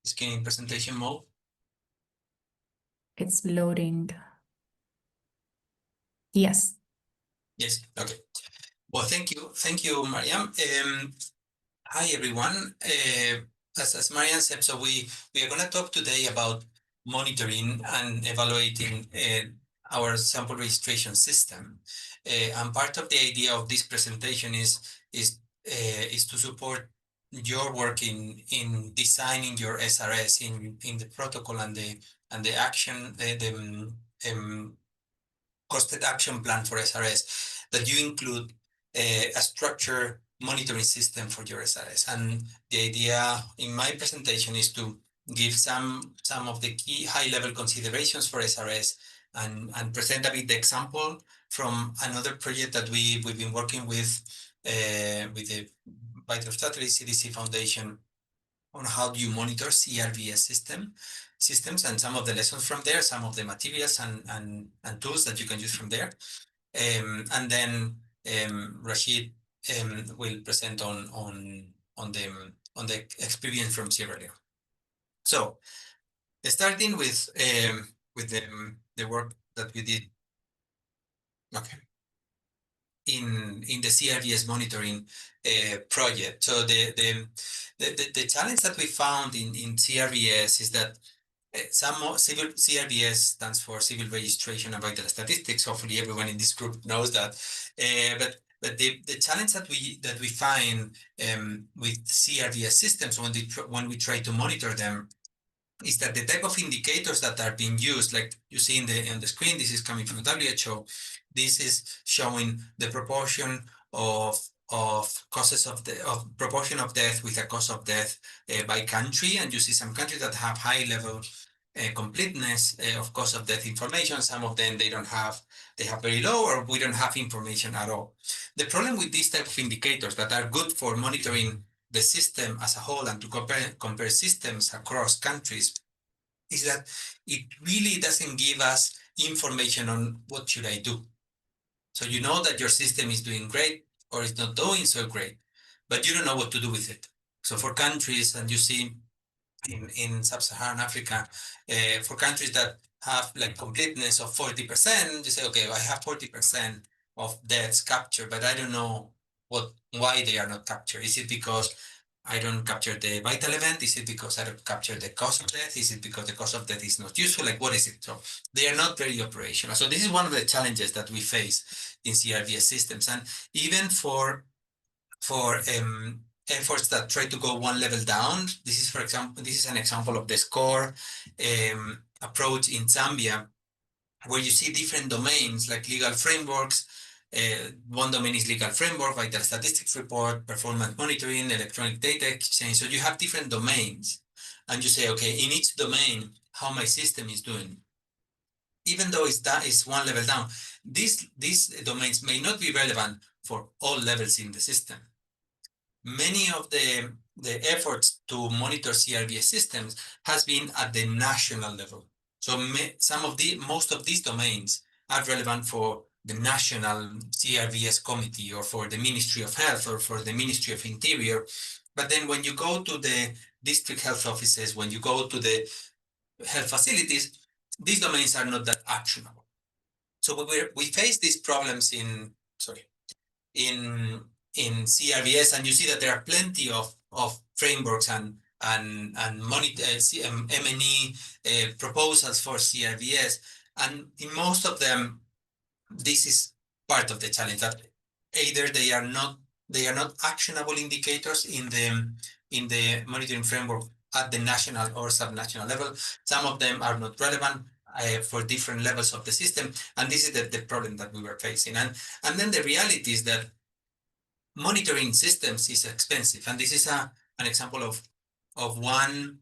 screen presentation mode? It's loading. Yes. Yes, okay. Well, thank you, Mariam. Hi, everyone. As Mariam said, so we are going to talk today about monitoring and evaluating our sample registration system. And part of the idea of this presentation is to support your work in designing your SRS in the protocol and the action costed action plan for SRS, that you include a structured monitoring system for your SRS. And the idea in my presentation is to give some of the key high-level considerations for SRS and present a bit the example from another project that we've been working with the Vital Strategy CDC Foundation on how do you monitor CRVS systems and some of the lessons from there, some of the materials and tools that you can use from there. And then Rashid will present on the experience from Sierra Leone. So starting with the work that we did, okay, in the CRVS monitoring project. So the challenge that we found in CRVS is that some civil CRVS stands for Civil Registration and Vital Statistics. Hopefully, everyone in this group knows that. But the challenge that we find with CRVS systems when we try to monitor them is that the type of indicators that are being used, like you see on the screen, this is coming from WHO. This is showing the proportion of causes of proportion of death with a cause of death by country, and you see some countries that have high level completeness of cause of death information. Some of them they have very low, or we don't have information at all. The problem with these type of indicators that are good for monitoring the system as a whole and to compare systems across countries is that it really doesn't give us information on what should I do. So you know that your system is doing great or is not doing so great, but you don't know what to do with it. So for countries, and you see in sub-Saharan Africa, for countries that have like completeness of 40%, you say, okay, I have 40% of deaths captured, but I don't know why they are not captured. Is it because I don't capture the vital event? Is it because I don't capture the cause of death? Is it because the cause of death is not useful? Like, what is it? So they are not very operational. So this is one of the challenges that we face in CRVS systems. And even for efforts that try to go one level down, this is an example of the SCORE approach in Zambia, where you see different domains like legal frameworks. One domain is legal framework, vital statistics report, performance monitoring, electronic data exchange. So you have different domains, and you say, okay, in each domain, how my system is doing. Even though that is one level down, these domains may not be relevant for all levels in the system. Many of the efforts to monitor CRVS systems has been at the national level. So most of these domains are relevant for the national CRVS committee or for the Ministry of Health or for the Ministry of Interior. But then when you go to the district health offices, when you go to the health facilities, these domains are not that actionable. So we face these problems in CRVS, and you see that there are plenty of frameworks and M&E proposals for CRVS, and in most of them, this is part of the challenge, that either they are not actionable indicators in the monitoring framework at the national or subnational level. Some of them are not relevant for different levels of the system, and this is the problem that we were facing. And then the reality is that monitoring systems is expensive, and this is an example of one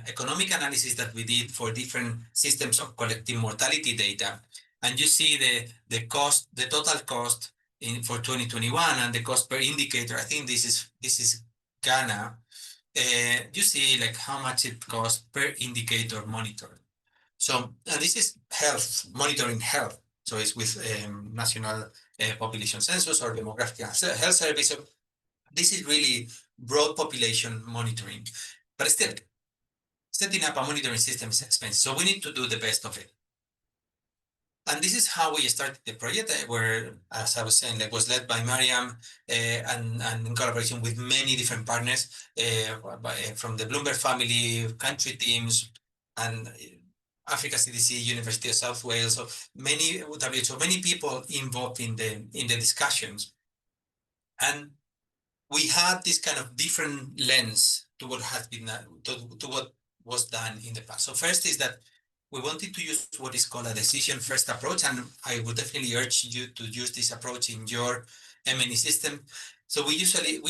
economic analysis that we did for different systems of collecting mortality data. And you see the total cost for 2021 and the cost per indicator. I think this is Ghana. You see like how much it costs per indicator monitored. So this is health, monitoring health. So it's with national population census or demographic health service. So this is really broad population monitoring. But still, setting up a monitoring system is expensive, so we need to do the best of it. And this is how we started the project, where, as I was saying, it was led by Mariam and in collaboration with many different partners from the Bloomberg family, country teams, and Africa CDC, University of South Wales, so many WHO, many people involved in the discussions. And we had this kind of different lens to what has been to what was done in the past. So first is that we wanted to use what is called a decision first approach, and I would definitely urge you to use this approach in your M&E system. So we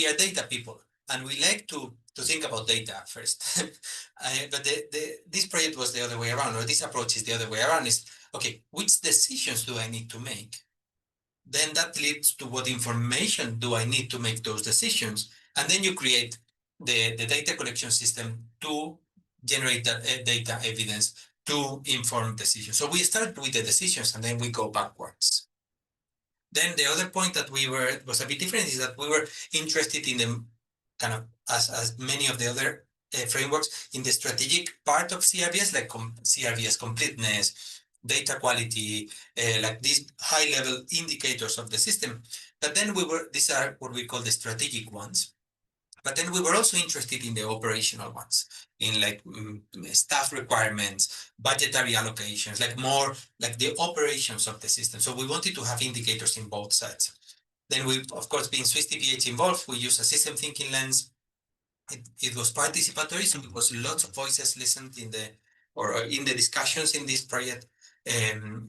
are data people, and we like to think about data first. But this project was the other way around, or this approach is the other way around. Is okay, which decisions do I need to make? Then that leads to what information do I need to make those decisions? And then you create the data collection system to generate that data evidence to inform decisions. So we start with the decisions and then we go backwards. Then the other point that was a bit different is that we were interested in the kind of, as many of the other frameworks, in the strategic part of CRVS, like CRVS completeness, data quality, like these high level indicators of the system. But then these are what we call the strategic ones. But then we were also interested in the operational ones, in like staff requirements, budgetary allocations, like more like the operations of the system. So we wanted to have indicators in both sides. Then we, of course, being Swiss TPH involved, we use a system thinking lens. It was participatory, so it was lots of voices listened in the discussions in this project,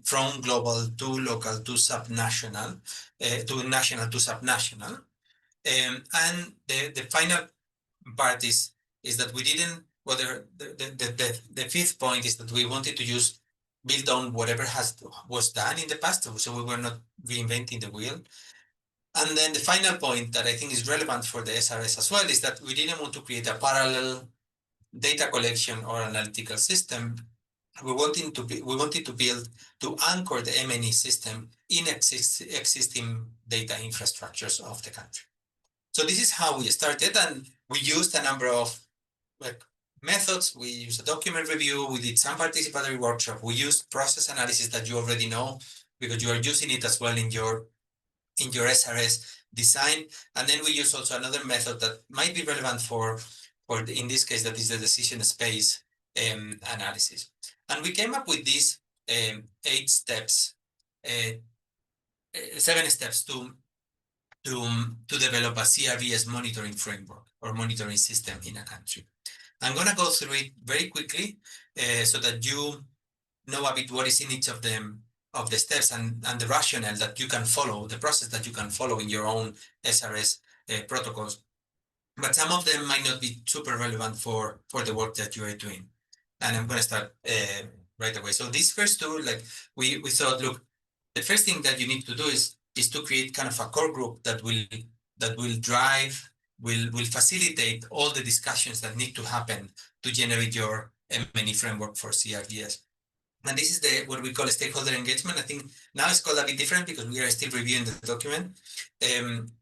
from global to local to subnational, to national to subnational. And the final part is that we didn't, whether the fifth point is that we wanted to build on whatever was done in the past, so we were not reinventing the wheel. And then the final point that I think is relevant for the SRS as well is that we didn't want to create a parallel data collection or analytical system. We wanted to build, to anchor the M&E system in existing data infrastructures of the country. So this is how we started, and we used a number of methods. We used a document review. We did some participatory workshop. We used process analysis that you already know because you are using it as well in your SRS design. And then we use also another method that might be relevant for in this case, that is the decision space analysis. And we came up with these 8 steps, 7 steps to develop a CRVS monitoring framework or monitoring system in a country. I'm going to go through it very quickly so that you know a bit what is in each of them, of the steps and the rationale that you can follow, the process that you can follow in your own SRS protocols. But some of them might not be super relevant for the work that you are doing. And I'm going to start right away. So these first two, like we thought, look, the first thing that you need to do is to create kind of a core group that will drive, will facilitate all the discussions that need to happen to generate your M&E framework for CRVS. And this is what we call stakeholder engagement. I think now it's called a bit different because we are still reviewing the document.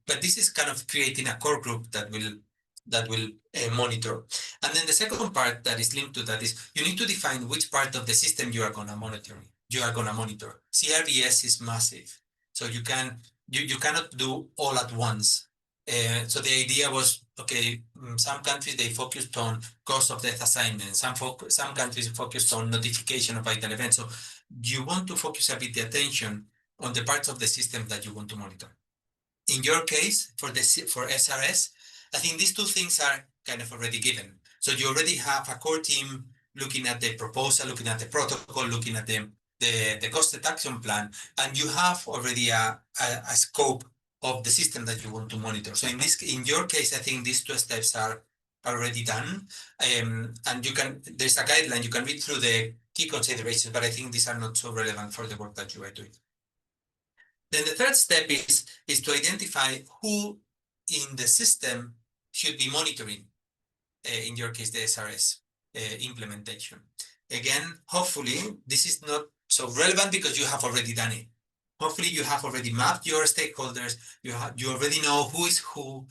But this is kind of creating a core group that will monitor. And then the second part that is linked to that is you need to define which part of the system you are going to monitor. CRVS is massive, so you cannot do all at once. So the idea was, okay, some countries, they focused on cause of death assignment. Some countries focused on notification of vital events. So you want to focus a bit the attention on the parts of the system that you want to monitor. In your case, for SRS, I think these two things are kind of already given. So you already have a core team looking at the proposal, looking at the protocol, looking at the costed action plan, and you have already a scope of the system that you want to monitor. So in your case, I think these 2 steps are already done. And there's a guideline, you can read through the key considerations, but I think these are not so relevant for the work that you are doing. Then the third step is to identify who in the system should be monitoring, in your case, the SRS implementation. Again, hopefully, this is not so relevant because you have already done it. Hopefully you have already mapped your stakeholders. You already know who is who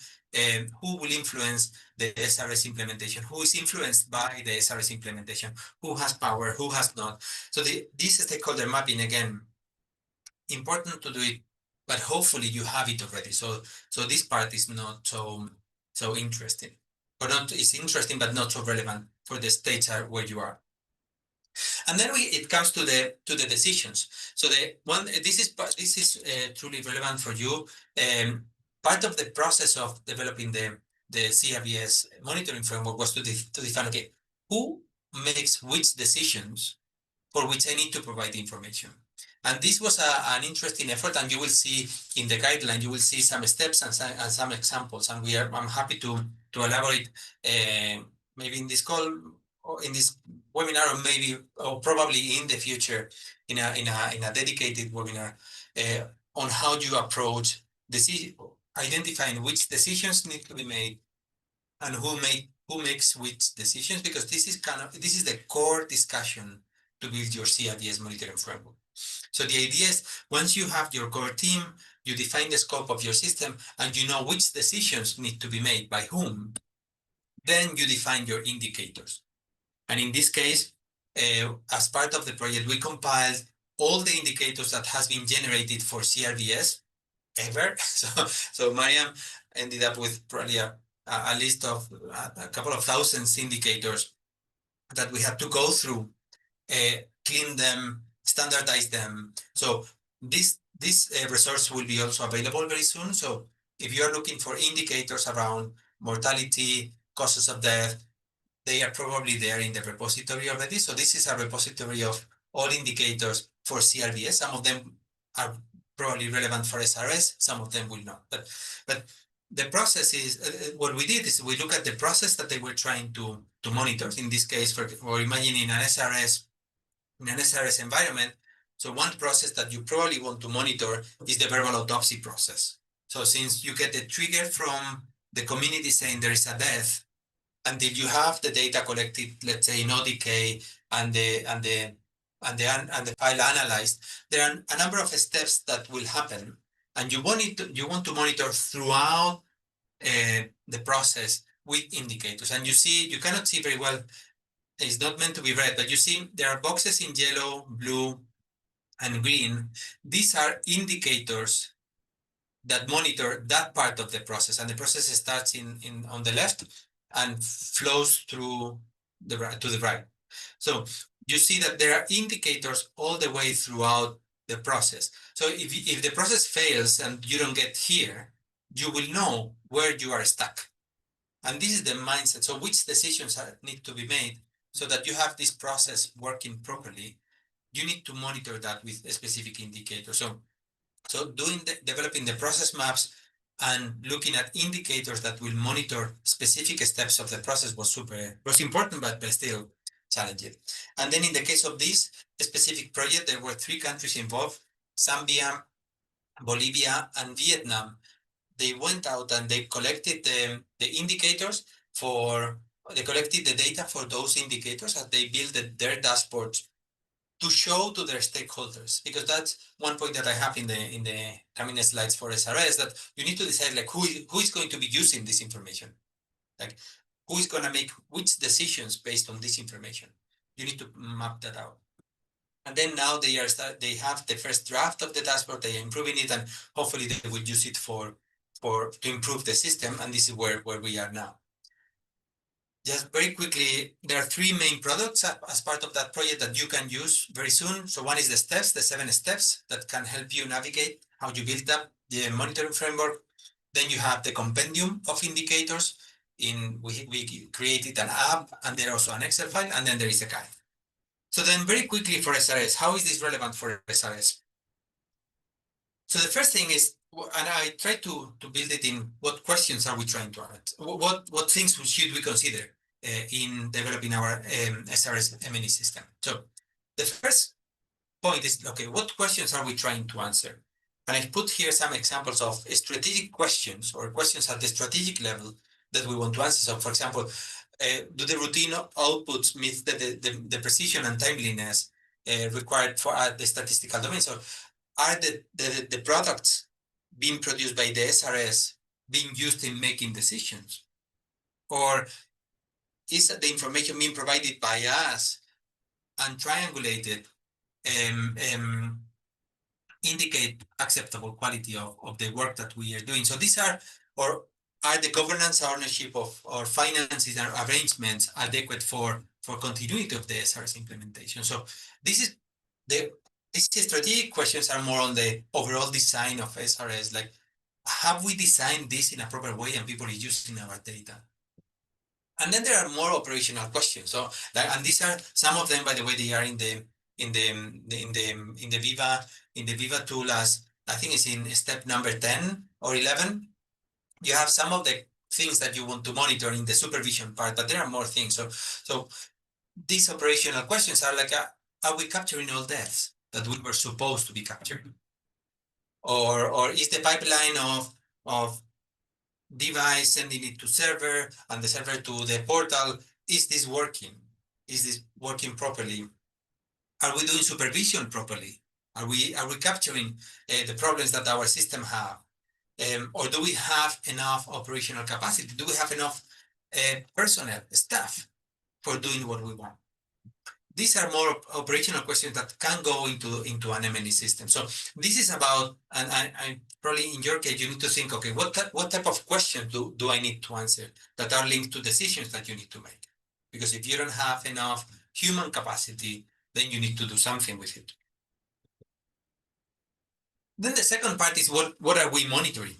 will influence the SRS implementation, who is influenced by the SRS implementation, who has power, who has not. So this stakeholder mapping, again, important to do it, but hopefully you have it already. So this part is not so interesting, or not, it's interesting but not so relevant for the stage where you are. And then it comes to the decisions. So the one, this is truly relevant for you. Part of the process of developing the CRBS monitoring framework was to define, okay, who makes which decisions for which I need to provide information. And this was an interesting effort, and you will see in the guideline, you will see some steps and some examples. And I'm happy to elaborate maybe in this call, or in this webinar, or maybe, or probably in the future, in a dedicated webinar, on how you approach identifying which decisions need to be made and who makes which decisions, because this is the core discussion to build your CRDS monitoring framework. So the idea is, once you have your core team, you define the scope of your system, and you know which decisions need to be made by whom, then you define your indicators. And in this case, as part of the project, we compiled all the indicators that has been generated for CRDS ever. So Mariam ended up with probably a list of a couple of thousands indicators that we had to go through, clean them, standardize them. So this resource will be also available very soon. So if you are looking for indicators around mortality, causes of death, they are probably there in the repository already. So this is a repository of all indicators for CRBS. Some of them are probably relevant for SRS, some of them will not. But the process is, what we did is we look at the process that they were trying to monitor. In this case, for imagining an SRS, in an SRS environment. So one process that you probably want to monitor is the verbal autopsy process. So since you get the trigger from the community saying there is a death, until you have the data collected, let's say no decay, and the file analyzed, there are a number of steps that will happen, and you want to monitor throughout the process with indicators. And you cannot see very well. It's not meant to be read, but you see there are boxes in yellow, blue, and green. These are indicators that monitor that part of the process, and the process starts on the left and flows through to the right. So you see that there are indicators all the way throughout the process. So if the process fails and you don't get here, you will know where you are stuck. And this is the mindset. So which decisions need to be made so that you have this process working properly? You need to monitor that with a specific indicator. So developing the process maps and looking at indicators that will monitor specific steps of the process was important, but still challenging. And then in the case of this specific project, there were 3 countries involved: Zambia, Bolivia, and Vietnam. They went out and they collected the indicators they collected the data for those indicators, and they built their dashboards to show to their stakeholders, because that's one point that I have in the coming slides for SRS, that you need to decide, like, who is going to be using this information, like who is going to make which decisions based on this information. You need to map that out. And then now they have the first draft of the dashboard, they are improving it, and hopefully they will use it to improve the system. And this is where we are now. Just very quickly, there are 3 main products as part of that project that you can use very soon. So one is the 7 steps that can help you navigate how you build up the monitoring framework. Then you have the compendium of indicators. We created an app, and there also an Excel file, and then there is a guide. So then very quickly for SRS, how is this relevant for SRS? So the first thing is, and I try to build it in, what questions are we trying to ask? What things should we consider in developing our SRS M&E system? So the first point is, okay, what questions are we trying to answer? And I put here some examples of strategic questions, or questions at the strategic level that we want to answer. So for example, do the routine outputs meet the precision and timeliness required for the statistical domain? So are the products being produced by the SRS being used in making decisions? Or is the information being provided by us and triangulated indicate acceptable quality of the work that we are doing? So these or are the governance ownership of or finances and arrangements adequate for continuity of the SRS implementation? So this is the these strategic questions are more on the overall design of SRS, like have we designed this in a proper way and people are using our data? And then there are more operational questions. So, and these are some of them, by the way, they are in the Viva tool as I think it's in step number 10 or 11. You have some of the things that you want to monitor in the supervision part, but there are more things. So these operational questions are like, are we capturing all deaths that we were supposed to be capturing? Or is the pipeline of device sending it to server and the server to the portal, is this working? Is this working properly? Are we doing supervision properly? Are we capturing the problems that our system have? Or do we have enough operational capacity? Do we have enough personnel, staff for doing what we want? These are more operational questions that can go into an M&E system. So this is about, and I probably in your case, you need to think, okay, what type of questions do I need to answer that are linked to decisions that you need to make? Because if you don't have enough human capacity, then you need to do something with it. Then the second part is what are we monitoring?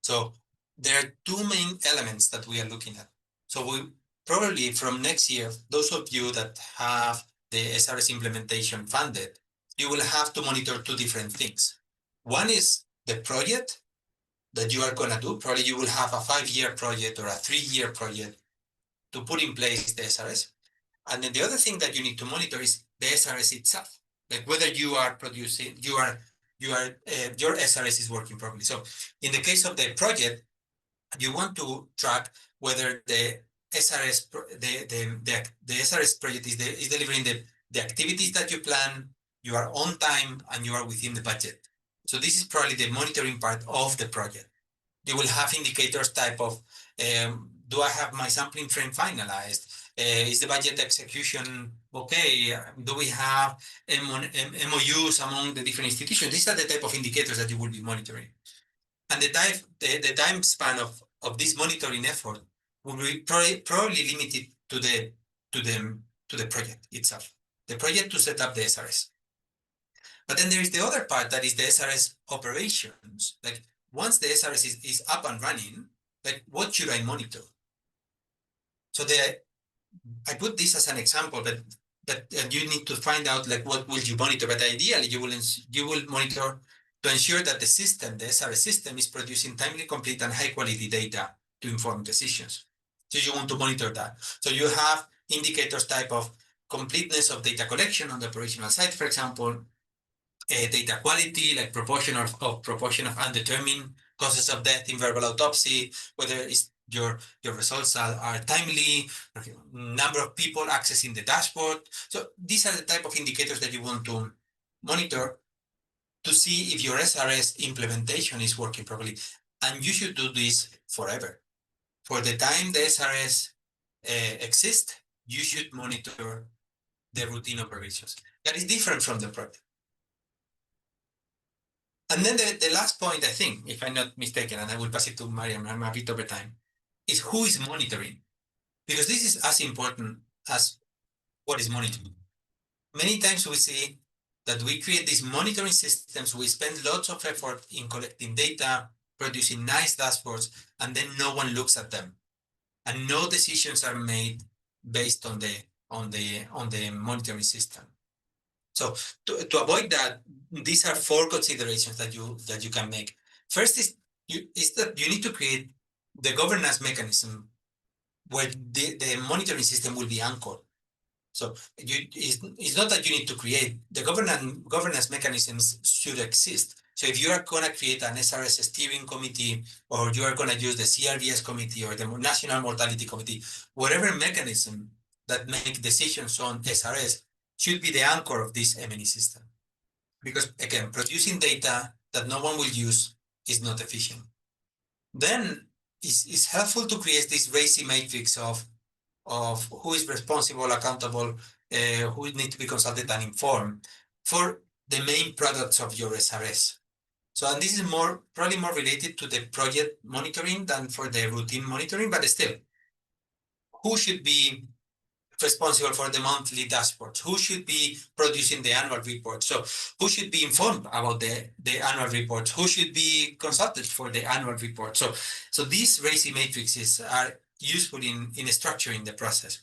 So there are two main elements that we are looking at. So we probably from next year, those of you that have the SRS implementation funded, you will have to monitor two different things. One is the project that you are going to do. Probably you will have a 5-year project or a 3-year project to put in place the SRS. And then the other thing that you need to monitor is the SRS itself, like whether you are producing, your SRS is working properly. So in the case of the project, you want to track whether the SRS the SRS project is delivering the activities that you plan, you are on time, and you are within the budget. So this is probably the monitoring part of the project. You will have indicators type of do I have my sampling frame finalized? Is the budget execution okay? Do we have MOUs among the different institutions? These are the type of indicators that you will be monitoring. And the time span of this monitoring effort will be probably limited to the project itself, the project to set up the SRS. But then there is the other part that is the SRS operations. Like once the SRS is up and running, like what should I monitor? So I put this as an example, but you need to find out like what will you monitor. But ideally, you will monitor to ensure that the system, the SRS system, is producing timely, complete, and high quality data to inform decisions. So you want to monitor that. So you have indicators type of completeness of data collection on the operational side, for example, data quality, like proportion of undetermined causes of death in verbal autopsy, whether it's your results are timely, number of people accessing the dashboard. So these are the type of indicators that you want to monitor to see if your SRS implementation is working properly. And you should do this forever. For the time the SRS exists, you should monitor the routine operations. That is different from the project. And then the last point, I think, if I'm not mistaken, and I will pass it to Mariam, I'm a bit over time, is who is monitoring? Because this is as important as what is monitoring. Many times we see that we create these monitoring systems, we spend lots of effort in collecting data, producing nice dashboards, and then no one looks at them. And no decisions are made based on the monitoring system. So to avoid that, these are 4 considerations that you can make. First is that you need to create the governance mechanism where the monitoring system will be anchored. So it's not that you need to create the governance mechanisms should exist. So if you are going to create an SRS steering committee, or you are going to use the CRBS committee or the National Mortality Committee, whatever mechanism that make decisions on SRS should be the anchor of this M&E system. because again, producing data that no one will use is not efficient. Then it's helpful to create this RACI matrix of who is responsible, accountable, who need to be consulted and informed for the main products of your SRS. So, and this is probably more related to the project monitoring than for the routine monitoring, but still, who should be responsible for the monthly dashboards? Who should be producing the annual report? So who should be informed about the annual reports? Who should be consulted for the annual report? So these RACI matrices are useful in structuring the process.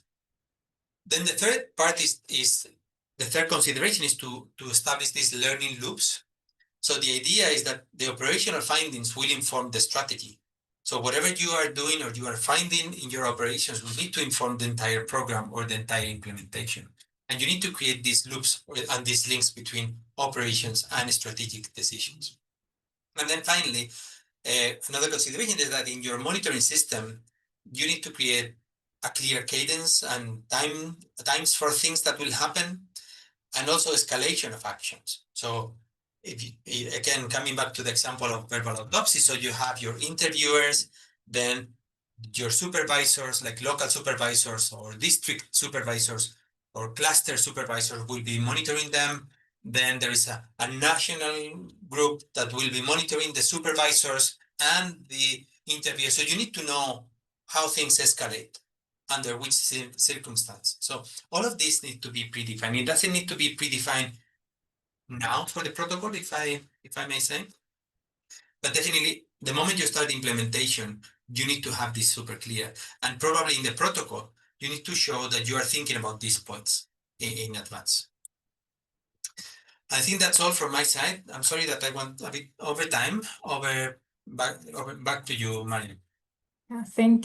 Then the third part is the third consideration is to establish these learning loops. So the idea is that the operational findings will inform the strategy. So whatever you are doing or you are finding in your operations will need to inform the entire program or the entire implementation. And you need to create these loops and these links between operations and strategic decisions. And then finally, another consideration is that in your monitoring system, you need to create a clear cadence and times for things that will happen, and also escalation of actions. So if you, again, coming back to the example of verbal autopsy, so you have your interviewers, then your supervisors, like local supervisors or district supervisors or cluster supervisors will be monitoring them. Then there is a national group that will be monitoring the supervisors and the interviewers. So you need to know how things escalate, under which circumstance. So all of these need to be predefined. It doesn't need to be predefined now for the protocol, if I may say. But definitely, the moment you start the implementation, you need to have this super clear. And probably in the protocol, you need to show that you are thinking about these points in advance. I think that's all from my side. I'm sorry that I went a bit over time. Back to you, Marian. Yeah, thank you.